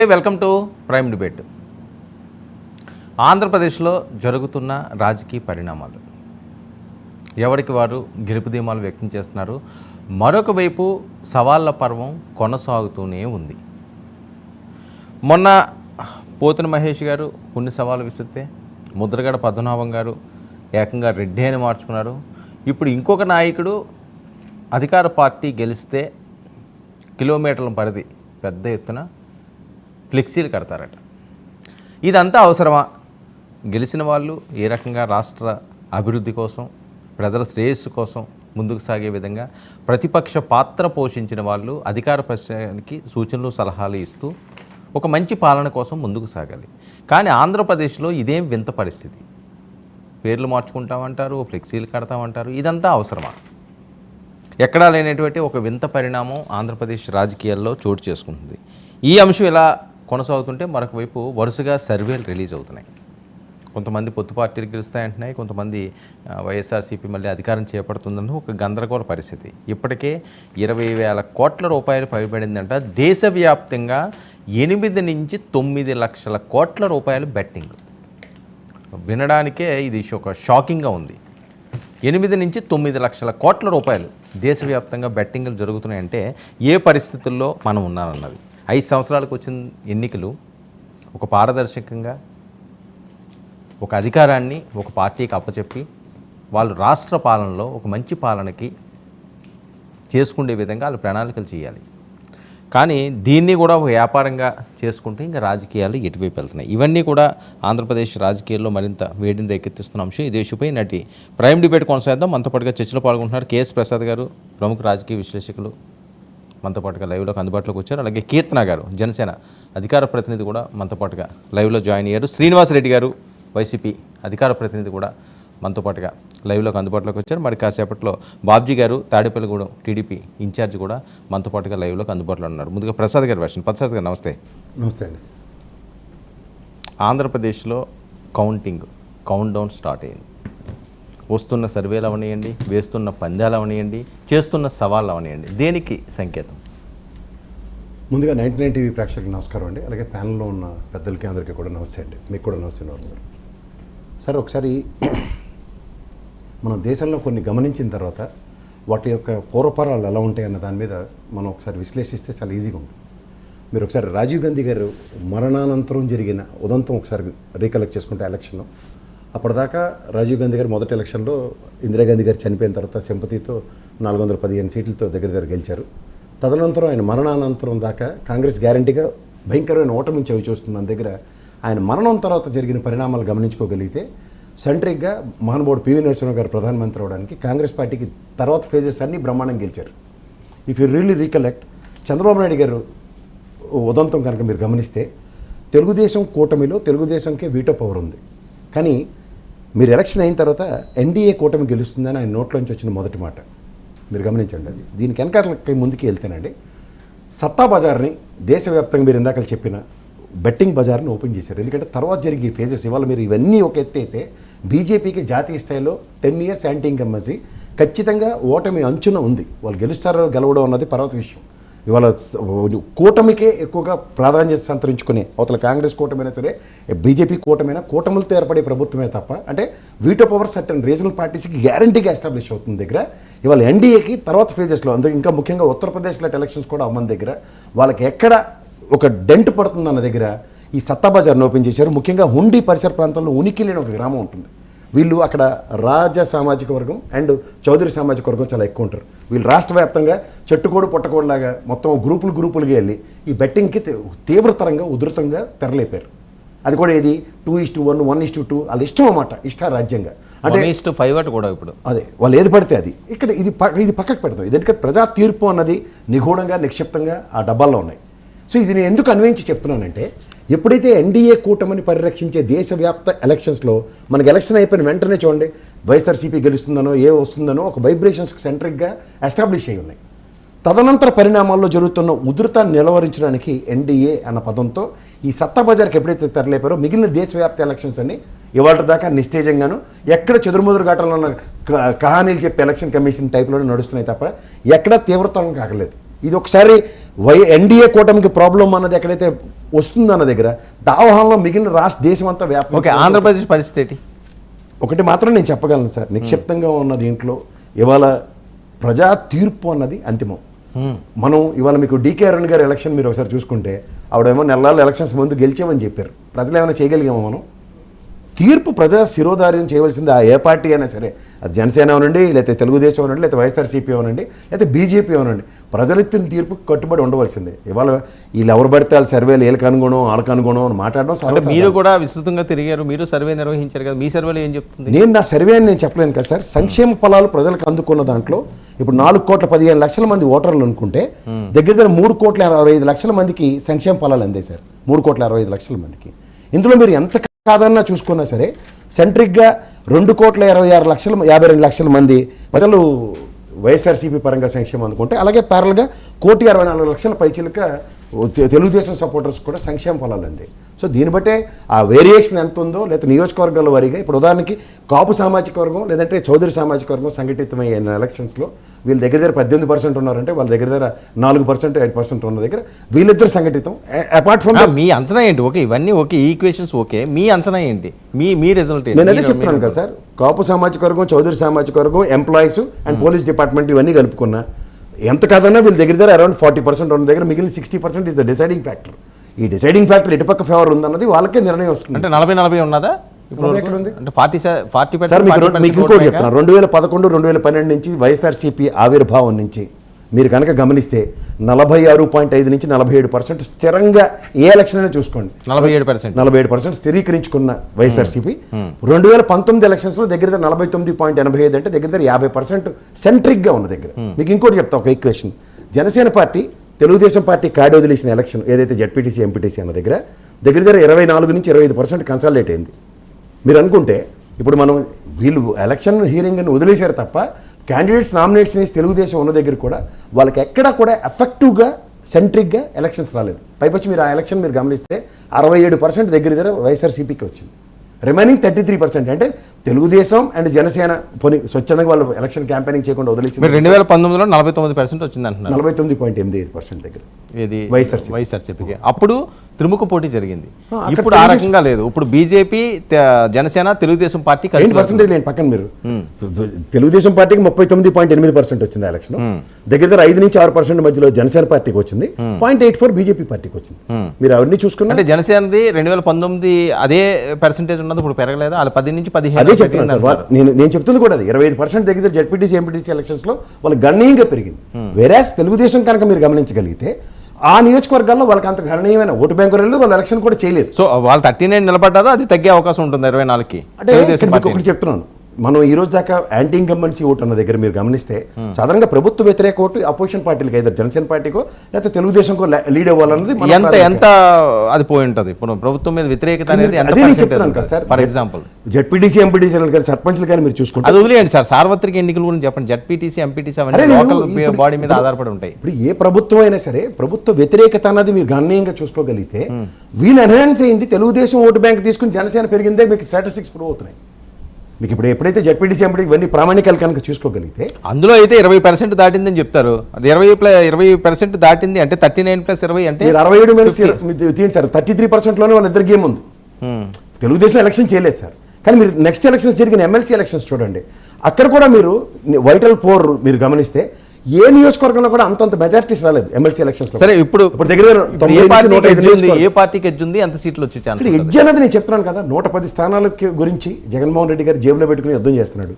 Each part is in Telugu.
Welcome to prime debate. ఆంధ్రప్రదేశ్లో జరుగుతున్న రాజకీయ పరిణామాలు ఎవరికి వారు గెలుపుదీమాలు వ్యక్తం చేస్తున్నారు. మరొక వైపు సవాళ్ల పర్వం కొనసాగుతూనే ఉంది. మొన్న పోతున మహేష్ గారు కొన్ని సవాళ్ళు విసిరితే ముద్రగడ పద్మనాభం గారు ఏకంగా రెడ్డి అని మార్చుకున్నారు. ఇప్పుడు ఇంకొక నాయకుడు అధికార పార్టీ గెలిస్తే కిలోమీటర్ల పరిధి పెద్ద ఎత్తున ఫ్లెక్సీలు కడతారట. ఇదంతా అవసరమా? గెలిచిన వాళ్ళు ఏ రకంగా రాష్ట్ర అభివృద్ధి కోసం, ప్రజల శ్రేయస్సు కోసం ముందుకు సాగే విధంగా ప్రతిపక్ష పాత్ర పోషించిన వాళ్ళు అధికార పక్షానికి సూచనలు సలహాలు ఇస్తూ ఒక మంచి పాలన కోసం ముందుకు సాగాలి. కానీ ఆంధ్రప్రదేశ్లో ఇదేం వింత పరిస్థితి. పేర్లు మార్చుకుంటామంటారు, ఫ్లెక్సీలు కడతామంటారు. ఇదంతా అవసరమా? ఎక్కడా లేనటువంటి ఒక వింత పరిణామం ఆంధ్రప్రదేశ్ రాజకీయాల్లో చోటు చేసుకుంటుంది. ఈ అంశం ఇలా కొనసాగుతుంటే మరొక వైపు వరుసగా సర్వేలు రిలీజ్ అవుతున్నాయి. కొంతమంది పొత్తు పార్టీలు గెలుస్తాయంటున్నాయి, కొంతమంది వైఎస్ఆర్సీపీ మళ్ళీ అధికారం చేపడుతుందని ఒక గందరగోళ పరిస్థితి. ఇప్పటికే 20,000 కోట్ల రూపాయలు పైబడిందంట. దేశవ్యాప్తంగా 8 నుంచి 9 లక్షల కోట్ల రూపాయలు బెట్టింగ్. వినడానికే ఇది ఒక షాకింగ్గా ఉంది. 8 నుంచి 9 లక్షల కోట్ల రూపాయలు దేశవ్యాప్తంగా బెట్టింగ్లు జరుగుతున్నాయంటే ఏ పరిస్థితుల్లో మనం ఉన్నామన్నది. 5 సంవత్సరాలకు వచ్చిన ఎన్నికలు ఒక పారదర్శకంగా ఒక అధికారాన్ని ఒక పార్టీకి అప్పచెప్పి వాళ్ళు రాష్ట్ర పాలనలో ఒక మంచి పాలనకి చేసుకునే విధంగా వాళ్ళు ప్రణాళికలు చేయాలి. కానీ దీన్ని కూడా ఒక వ్యాపారంగా చేసుకుంటే ఇంకా రాజకీయాలు ఎటువైపు వెళ్తున్నాయి. ఇవన్నీ కూడా ఆంధ్రప్రదేశ్ రాజకీయాల్లో మరింత వేడిని రేకెత్తిస్తున్న అంశం. ఈ దేశంపై నాటి ప్రైమ్ డిబేట్ కొనసాగిద్దాం. మనతో పాటుగా చర్చలో పాల్గొంటున్నారు కేఎస్ ప్రసాద్ గారు, ప్రముఖ రాజకీయ విశ్లేషకులు, మనతో పాటుగా లైవ్లోకి అందుబాటులోకి వచ్చారు. అలాగే కీర్తన గారు, జనసేన అధికార ప్రతినిధి కూడా మనతో పాటుగా లైవ్లో జాయిన్ అయ్యారు. శ్రీనివాసరెడ్డి గారు, వైసీపీ అధికార ప్రతినిధి కూడా మనతో పాటుగా లైవ్లోకి అందుబాటులోకి వచ్చారు. మరి కాసేపట్లో బాబ్జీ గారు, తాడేపల్లిగూడెం టీడీపీ ఇన్ఛార్జ్ కూడా మనతో పాటుగా లైవ్లోకి అందుబాటులో ఉన్నారు. ముందుగా ప్రసాద్ గారి వెర్షన్. ప్రసాద్ గారు నమస్తే. నమస్తే అండి. ఆంధ్రప్రదేశ్లో కౌంట్ డౌన్ స్టార్ట్ అయింది. వస్తున్న సర్వేలు అవనియండి, వేస్తున్న పందాలు అవనియండి, చేస్తున్న సవాళ్ళు అవనియండి, దేనికి సంకేతం? ముందుగా 99 టీవీ ప్రేక్షకులకు నమస్కారం అండి. అలాగే ప్యానల్లో ఉన్న పెద్దలకి అందరికీ కూడా నమస్తే అండి. మీకు కూడా నమస్తే ఉన్నారు. సరే, ఒకసారి మనం దేశంలో కొన్ని గమనించిన తర్వాత వాటి యొక్క పూర్వపరాలు ఎలా ఉంటాయి అన్న దాని మీద మనం ఒకసారి విశ్లేషిస్తే చాలా ఈజీగా ఉంటుంది. మీరు ఒకసారి రాజీవ్ గాంధీ గారు మరణానంతరం జరిగిన ఉదంతం ఒకసారి రీకలెక్ట్ చేసుకుంటే ఎలక్షన్లో, అప్పటిదాకా రాజీవ్ గాంధీ గారు మొదటి ఎలక్షన్లో ఇందిరాగాంధీ గారు చనిపోయిన తర్వాత సింపతితో 415 సీట్లతో దగ్గర గెలిచారు. తదనంతరం ఆయన మరణానంతరం దాకా కాంగ్రెస్ గ్యారంటీగా భయంకరమైన ఓటమి చవి చూస్తుంది. మన దగ్గర ఆయన మరణం తర్వాత జరిగిన పరిణామాలు గమనించుకోగలిగితే సెంట్రిక్గా మహానుభావుడు పివి నరసింహ గారు ప్రధానమంత్రి అవడానికి కాంగ్రెస్ పార్టీకి తర్వాత ఫేజెస్ అన్నీ బ్రహ్మాండంగా గెలిచారు. If you really recollect, Chandrababu Naidu గారు ఉదంతం కనుక మీరు గమనిస్తే తెలుగుదేశం కూటమిలో తెలుగుదేశంకే వీటో పవర్ ఉంది. కానీ మీరు ఎలక్షన్ అయిన తర్వాత ఎన్డీఏ కూటమి గెలుస్తుందని ఆయన నోట్లోంచి వచ్చిన మొదటి మాట మీరు గమనించండి. అది దీనికి వెనకాలకి ముందుకు వెళ్తేనండి, సత్తా బజార్ని దేశవ్యాప్తంగా మీరు ఇందాక చెప్పిన బెట్టింగ్ బజార్ని ఓపెన్ చేశారు. ఎందుకంటే తర్వాత జరిగే ఫేజెస్ ఇవాళ మీరు ఇవన్నీ ఒక ఎత్తి అయితే బీజేపీకి జాతీయ స్థాయిలో 10 years యాంటీ ఇన్కంబెన్సీ ఖచ్చితంగా ఓటమి అంచున ఉంది. వాళ్ళు గెలుస్తారో గెలవడం అన్నది పర్వత విషయం. ఇవాళ కూటమికే ఎక్కువగా ప్రాధాన్యత సంతరించుకునే అవతల కాంగ్రెస్ కూటమైనా సరే, బీజేపీ కూటమైనా కూటములతో ఏర్పడే ప్రభుత్వమే తప్ప, అంటే వీటో పవర్ సర్టన్ రీజనల్ పార్టీస్కి గ్యారంటీగా ఎస్టాబ్లిష్ అవుతుంది దగ్గర. ఇవాళ ఎన్డీఏకి తర్వాత ఫేజెస్లో అందుకే ఇంకా ముఖ్యంగా ఉత్తరప్రదేశ్లో ఎలక్షన్స్ కూడా అవ్వని దగ్గర వాళ్ళకి ఎక్కడ ఒక డెంట్ పడుతుందన్న దగ్గర ఈ సత్తా బజార్ని ఓపెన్ చేశారు. ముఖ్యంగా హుండీ పరిసర ప్రాంతంలో ఉనికి లేని ఒక గ్రామం ఉంటుంది. వీళ్ళు అక్కడ రాజ సామాజిక వర్గం అండ్ చౌదరి సామాజిక వర్గం చాలా ఎక్కువ ఉంటారు. వీళ్ళు రాష్ట్ర వ్యాప్తంగా చెట్టుకోడు పొట్టకోడులాగా మొత్తం గ్రూపులుగా వెళ్ళి ఈ బెట్టింగ్కి తీవ్రతరంగా ఉధృతంగా తెరలేపారు. అది కూడా ఇది 2:1, 1:2 వాళ్ళ ఇష్టం అన్నమాట, ఇష్టారాజ్యంగా. అంటే 1:5 కూడా ఇప్పుడు అదే వాళ్ళు ఏది పడితే అది. ఇక్కడ ఇది పక్కకు పెడతాం. ఎందుకంటే ప్రజా తీర్పు అన్నది నిగూఢంగా నిక్షిప్తంగా ఆ డబ్బాల్లో ఉన్నాయి. సో ఇది నేను ఎందుకు అన్వయించి చెప్తున్నానంటే, ఎప్పుడైతే ఎన్డీఏ కూటమిని పరిరక్షించే దేశవ్యాప్త ఎలక్షన్స్లో మనకి ఎలక్షన్ అయిపోయిన వెంటనే చూడండి వైఎస్ఆర్సీపీ గెలుస్తుందనో ఏ వస్తుందనో ఒక వైబ్రేషన్స్కి సెంట్రిక్గా ఎస్టాబ్లిష్ అయి ఉన్నాయి. తదనంతర పరిణామాల్లో జరుగుతున్న ఉధృతాన్ని నిలవరించడానికి ఎన్డీఏ అన్న పదంతో ఈ సత్తా బజార్కి ఎప్పుడైతే తెరలేపారో మిగిలిన దేశవ్యాప్త ఎలక్షన్స్ అన్ని ఇవాళ దాకా నిస్తేజంగాను ఎక్కడ చెదురుమదురు ఘటనలో ఉన్న కహానీలు చెప్పే ఎలక్షన్ కమిషన్ టైప్లోనే నడుస్తున్నాయి తప్ప ఎక్కడా తీవ్రతరం కాగలేదు. ఇది ఒకసారి ఎన్డీఏ కూటమికి ప్రాబ్లం అన్నది ఎక్కడైతే వస్తుందన్న దగ్గర దావహాలంలో మిగిలిన రాష్ట్ర దేశం అంతా ఓకే, వ్యాప్తం. ఆంధ్రప్రదేశ్ పరిస్థితి ఏంటి? ఒకటి మాత్రం నేను చెప్పగలను సార్, నిక్షిప్తంగా ఉన్న దీంట్లో ఇవాళ ప్రజా తీర్పు అన్నది అంతిమం. మనం ఇవాళ మీకు డీకే అరుణ్ గారి ఎలక్షన్ మీరు ఒకసారి చూసుకుంటే ఆవిడేమో నెలల ఎలక్షన్స్ ముందు గెలిచామని చెప్పారు. ప్రజలు ఏమైనా చేయగలిగామో మనం? తీర్పు ప్రజా శిరోధార్యం చేయవలసింది. ఆ ఏ పార్టీ అయినా సరే, అది జనసేన అవనండి, లేకపోతే తెలుగుదేశం అవనండి, లేకపోతే వైఎస్ఆర్సీపీ అవనండి, లేకపోతే బీజేపీ అవనండి, ప్రజలెత్తిన తీర్పు కట్టుబడి ఉండవలసిందే. ఇవాళ వీళ్ళు ఎవరు పడితే వాళ్ళ సర్వేలు వీళ్ళకి అనుగుణం వాళ్ళకి అనుగుణం అని మాట్లాడడం అంటే సర్వసాధారణం. మీరు కూడా విస్తృతంగా తిరిగారు, మీరు సర్వే నిర్వహించారు కదా, మీ సర్వేలో ఏం చెప్తుంది? నేను నా సర్వే అని నేను చెప్పలేను కదా సార్. సంక్షేమ ఫలాలు ప్రజలకు అందుకున్న దాంట్లో ఇప్పుడు 4,15,00,000 మంది ఓటర్లు అనుకుంటే దగ్గర 3,65,00,000 మందికి సంక్షేమ ఫలాలు అందాయి సార్. 3,65,00,000 మందికి. ఇందులో మీరు ఎంత కాదన్నా చూసుకున్నా సరే సెంట్రిక్గా 2,26,52,00,000 మంది ప్రజలు వైఎస్ఆర్సీపీ పరంగా సంక్షేమం అందుకుంటే, అలాగే ప్యారల్గా 1,64,00,000 పైచిలుక తెలుగుదేశం సపోర్టర్స్ కూడా సంక్షేమ ఫలాలు అంది. సో దీన్ని బట్టే ఆ వేరియేషన్ ఎంత ఉందో, లేదా నియోజకవర్గాల వారీగా ఇప్పుడు ఉదాహరణకి కాపు సామాజిక వర్గం లేదంటే చౌదరి సామాజిక వర్గం సంఘటితమైన ఎలక్షన్స్లో వీళ్ళ దగ్గర 18% ఉన్నారంటే వాళ్ళ దగ్గర 4%, 8% ఉన్న దగ్గర వీళ్ళిద్దరు సంఘటితం. అపార్ట్ ఫ్రమ్ మీ అంచనా ఏంటి? ఓకే, ఇవన్నీ ఓకే, ఈక్వేషన్స్ ఓకే, మీ అంచనా ఏంటి? మీ రిజల్ట్ ఏంటి? నేను అదే చెప్తున్నాను కదా సార్, కాపు సామాజిక వర్గం, చౌదరి సామాజిక వర్గం, ఎంప్లాయీస్ అండ్ పోలీస్ డిపార్ట్మెంట్ ఇవన్నీ కలుపుకున్నా ఎంత కాదన్నా వీళ్ళ దగ్గర అరౌండ్ 40% ఉన్న దగ్గర మిగిలిన 60% ఇస్ ద డిసైడింగ్ ఫ్యాక్టర్. ఈ డిసైడింగ్ ఫ్యాక్టర్ ఎటుపక్క ఫేవర్ ఉందన్నది వాళ్ళకే నిర్ణయం వస్తుంది. అంటే 40-40 ఉన్నదా ఇప్పుడు? ఎక్కడ ఉంది అంటే 40% సార్ మీకు ఇంకోటి చెప్తున్నాను. 2011, 2012 నుంచి వైఎస్ఆర్సీపీ ఆవిర్భావం నుంచి మీరు కనుక గమనిస్తే 46.5 నుంచి 47% స్థిరంగా ఏ ఎలక్షన్ అయినా చూసుకోండి 47% స్థిరీకరించుకున్న వైఎస్ఆర్సీపీ 2019 ఎలక్షన్స్లో దగ్గర 49.85 అంటే దగ్గర 50% సెంట్రిక్గా ఉన్న దగ్గర. మీకు ఇంకోటి చెప్తా ఒక equation. Janasena party Telugu Desam party కాడి వదిలేసిన ఎలక్షన్ ఏదైతే జడ్పీటీసీ ఎంపీటీసీ అన్న దగ్గర 24 నుంచి 25% కన్సాలిడేట్ అయింది. మీరు అనుకుంటే ఇప్పుడు మనం వీళ్ళు ఎలక్షన్ హియరింగ్ అని వదిలేశారు తప్ప క్యాండిడేట్స్ నామినేషన్ వేసి తెలుగుదేశం ఉన్న దగ్గర కూడా వాళ్ళకి ఎక్కడా కూడా ఎఫెక్టివ్గా సెంట్రిక్గా ఎలక్షన్స్ రాలేదు. పైపచ్చి మీరు ఆ ఎలక్షన్ మీరు గమనిస్తే 67% దగ్గర వైఎస్ఆర్సీపీకి వచ్చింది. రిమైనింగ్ 33% అంటే తెలుగుదేశం అండ్ జనసేన పోనీ స్వచ్ఛందంగా వాళ్ళు ఎలక్షన్ క్యాంపెయినింగ్ చేయకుండా వదిలేసింది. 2019లో 49% వచ్చింది అంటున్నారు. 49.85% దగ్గర ఏది వైఎస్ఆర్సీపీకి. అప్పుడు త్రిముఖ పోటీ జరిగింది. ఇప్పుడు ఆ రకంగా లేదు. ఇప్పుడు బీజేపీ, జనసేన, తెలుగుదేశం పార్టీ కలిసి పర్సెంటేజ్ లేని పక్కన మీరు తెలుగుదేశం పార్టీకి 39.8% వచ్చింది ఎలక్షన్. దగ్గర 5 నుంచి 6% మధ్యలో జనసేన పార్టీకి వచ్చింది. 0.84 బీజేపీ పార్టీకి వచ్చింది. మీరు అవన్నీ చూసుకున్నా అంటే జనసేనది 2019 అదే పర్సెంటేజ్ ఉన్నది, ఇప్పుడు పెరగలేదు. వాళ్ళు 10 నుంచి 15 అదే చెప్తున్నాను సార్. నేను చెప్తుంది కూడా అది 25% దగ్గర జడ్పీటీసీ ఎంపీటీసీ ఎలక్షన్స్ లో వాళ్ళు గణనీయంగా పెరిగింది. వేరేస్ తెలుగుదేశం కనుక మీరు గమనించగలిగితే ఆ నియోజకవర్గాల్లో వాళ్ళకి అంత గణనీయమైన ఓటు బ్యాంకు లేదు, వాళ్ళు ఎలక్షన్ కూడా చేయలేదు. సో వాళ్ళు 39 నిలబడ్డా అది తగ్గే అవకాశం ఉంటుంది 24కి. అంటే ఒకటి చెప్తున్నాను, మనం ఈ రోజు దాకా యాంటీ ఇన్కంబెన్సీ ఓటు అన్న దగ్గర మీరు గమనిస్తే సాధారణంగా ప్రభుత్వ వ్యతిరేక ఓటు అపోజిషన్ పార్టీలకి అయితే జనసేన పార్టీకో లేకపోతే తెలుగుదేశంకో లీడ్ అవ్వాలన్నది ఎంత అది పోయి ఉంటుంది. ఇప్పుడు ప్రభుత్వం మీద వ్యతిరేకత అనేది చెప్తున్నాను కదా sir. For example ZPTC MPTC కానీ సర్పంచ్లు కానీ మీరు చూసుకుంటే అది వదిలేయండి సార్. సార్వత్రిక ఎన్నికల గురించి చెప్పండి. జడ్పీటీసీ, ఎంపీటీసీ అవన్నీ లోకల్ బాడీ మీద ఆధారపడి ఉంటాయి. ఇప్పుడు ఏ ప్రభుత్వం అయినా సరే ప్రభుత్వ వ్యతిరేకత అన్నది మీరు గణనీయంగా చూసుకోగలిగితే వీళ్ళు ఎన్హాన్స్ అయింది తెలుగుదేశం ఓటు బ్యాంక్ తీసుకుని జనసేన పెరిగిందే మీకు స్టాటిస్టిక్స్ ప్రూవ్ అవుతున్నాయి. మీకు ఇప్పుడు ఎప్పుడైతే జడ్పీటీసీ ఎంపీ ఇవన్నీ ప్రామాణికాలు కనుక చూసుకోగలిగితే అందులో అయితే 20% దాటిందని చెప్తారు. అది 20% దాటింది అంటే 39 + 20 అంటే 67 తీయండి సార్. 33%లోనే వాళ్ళిద్దరు గేమ్ ఉంది. తెలుగుదేశం ఎలక్షన్ చేయలేదు సార్. కానీ మీరు నెక్స్ట్ ఎలక్షన్స్ జరిగిన ఎమ్మెల్సీ ఎలక్షన్స్ చూడండి, అక్కడ కూడా మీరు వైటల్ పోర్ మీరు గమనిస్తే ఏ నియోజకవర్గంలో కూడా అంతంత మెజారిటీస్ రాలేదు ఎమ్మెల్సీ ఎలక్షన్స్. సరే ఇప్పుడు దగ్గర ఏ పార్టీకి ఎడ్జుంది, ఎంత సీట్లు వచ్చే ఛాన్స్? ఎడ్జ్ అనేది నేను చెప్తున్నాను కదా, 110 స్థానాల గురించి జగన్మోహన్ రెడ్డి గారు జేబులో పెట్టుకుని యుద్ధం చేస్తున్నాడు.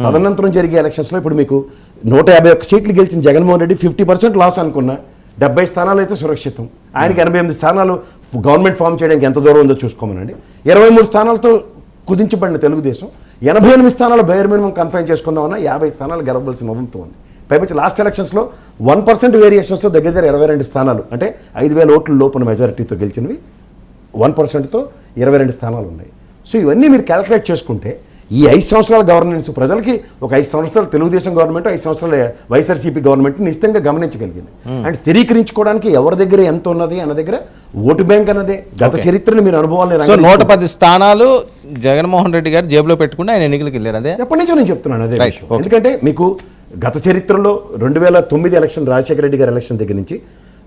తదనంతరం జరిగే ఎలక్షన్స్లో ఇప్పుడు మీకు 151 సీట్లు గెలిచిన జగన్మోహన్ రెడ్డి 50% లాస్ అనుకున్నా 70 స్థానాలు అయితే సురక్షితం. ఆయనకి 88 స్థానాలు గవర్నమెంట్ ఫామ్ చేయడానికి ఎంత దూరం ఉందో చూసుకోమనండి. 23 స్థానాలతో కుదించబడిన తెలుగుదేశం 88 స్థానాలు బేర్ మినిమం కన్ఫైన్ చేసుకుందామన్నా 50 స్థానాలు గెలవలసిన అవంతో ఉంది. పైపచ్చి లాస్ట్ ఎలక్షన్స్లో 1% వేరియేషన్స్తో దగ్గర 22 స్థానాలు అంటే 5,000 ఓట్ల లోపున మెజారిటీతో గెలిచినవి 1%తో 22 స్థానాలు ఉన్నాయి. సో ఇవన్నీ మీరు క్యాలిక్యులేట్ చేసుకుంటే ఈ 5 సంవత్సరాల గవర్నెన్స్ ప్రజలకి ఒక 5 సంవత్సరాలు తెలుగుదేశం గవర్నమెంట్, 5 సంవత్సరాల వైఎస్ఆర్సీపీ గవర్నమెంట్ నిశ్చితంగా గమనించగలిగింది. అండ్ స్థిరీకరించుకోవడానికి ఎవరి దగ్గర ఎంత ఉన్నది అన్న దగ్గర ఓటు బ్యాంక్ అన్నదే గత చరిత్రను మీరు అనుభవాలు. 110 స్థానాలు జగన్మోహన్ రెడ్డి గారు జేబులో పెట్టుకుని ఆయన ఎన్నికలకు వెళ్ళారు. అదే ఎప్పటి నుంచో నేను చెప్తున్నాను అదే. ఎందుకంటే మీకు గత చరిత్రలో 2009 ఎలక్షన్ రాజశేఖర రెడ్డి గారి ఎలక్షన్ దగ్గర నుంచి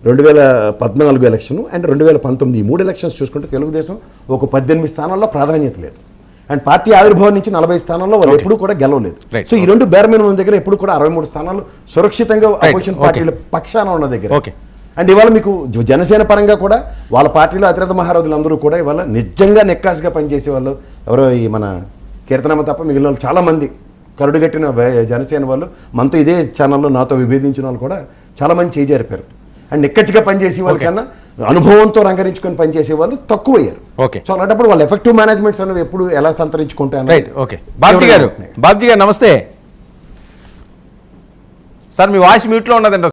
2014 ఎలక్షన్ అండ్ 2019 ఈ 3 ఎలక్షన్స్ చూసుకుంటే తెలుగుదేశం ఒక 18 స్థానాల్లో ప్రాధాన్యత లేదు. అండ్ పార్టీ ఆవిర్భావం నుంచి 40 స్థానాల్లో వాళ్ళు ఎప్పుడు కూడా గెలవలేదు. Right. సో ఈ రెండు బేర్ మినిమం దగ్గర ఎప్పుడు కూడా 63 స్థానాలు సురక్షితంగా అపోజిషన్ పార్టీల పక్షాన ఉన్న దగ్గర. Okay. అండ్ ఇవాళ మీకు జనసేన పరంగా కూడా వాళ్ళ పార్టీలో అతిరథ మహారాజులందరూ కూడా ఇవాళ నిజంగా నెక్కాసుగా పనిచేసే వాళ్ళు ఎవరో ఈ మన కీర్తనమ్మ తప్ప మిగిలిన వాళ్ళు చాలామంది కరుడుగట్టిన జనసేన వాళ్ళు మనతో ఇదే ఛానల్లో నాతో విభేదించిన వాళ్ళు కూడా చాలామంది చేజారిపారు. అండ్ నిక్కచ్చిగా పనిచేసే వాళ్ళకన్నా అనుభవంతో రంగరించుకొని పనిచేసే వాళ్ళు తక్కువయ్యారు. ఓకే. సో అలాంటప్పుడు వాళ్ళు ఎఫెక్టివ్ మేనేజ్మెంట్స్ అనేవి ఎప్పుడు ఎలా సంతరించుకుంటారు. రైట్. ఓకే. బాబ్జీ గారు నమస్తే సార్, మీ వాయిస్ మ్యూట్లో ఉన్నదండి.